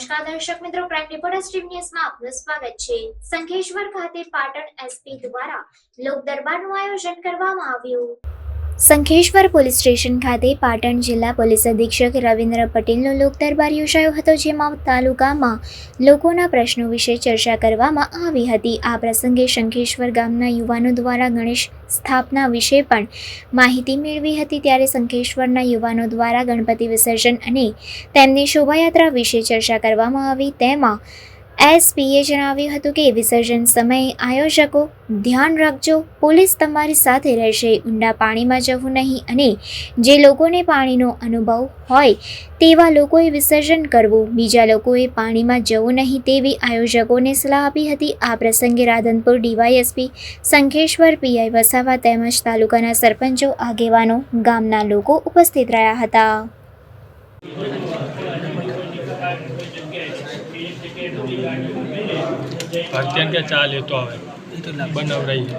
નમસ્કાર દર્શક મિત્રો, ક્રાઇમ રિપોર્ટર સ્ટ્રીમ ન્યૂઝમાં આપનું સ્વાગત છે। સંખેશ્વર ખાતે પાટણ એસપી દ્વારા લોક દરબારનું આયોજન કરવામાં આવ્યું। સંખેશ્વર પોલીસ સ્ટેશન ખાતે પાટણ જિલ્લા પોલીસ અધિક્ષક રવિન્દ્ર પટેલનો લોક દરબાર યોજાયો હતો, જેમાં તાલુકામાં લોકોના પ્રશ્નો વિશે ચર્ચા કરવામાં આવી હતી। આ પ્રસંગે સંખેશ્વર ગામના યુવાનો દ્વારા ગણેશ સ્થાપના વિશે પણ માહિતી મેળવી હતી। ત્યારે સંખેશ્વરના યુવાનો દ્વારા ગણપતિ વિસર્જન અને તેમની શોભાયાત્રા વિશે ચર્ચા કરવામાં આવી। તેમાં એસપીએ જણાવ્યું હતું કે વિસર્જન સમયે આયોજકો ધ્યાન રાખજો, પોલીસ તમારી સાથે રહેશે, ઊંડા પાણીમાં જવું નહીં અને જે લોકોને પાણીનો અનુભવ હોય તેવા લોકોએ વિસર્જન કરવું, બીજા લોકોએ પાણીમાં જવું નહીં તેવી આયોજકોને સલાહ આપી હતી। આ પ્રસંગે રાધનપુર ડીવાયએસપી સંખેશ્વર પીઆઈ વસાવા તેમજ તાલુકાના સરપંચો, આગેવાનો, ગામના લોકો ઉપસ્થિત રહ્યા હતા। भारतीय क्या चाल है तो आवे बनव रही है।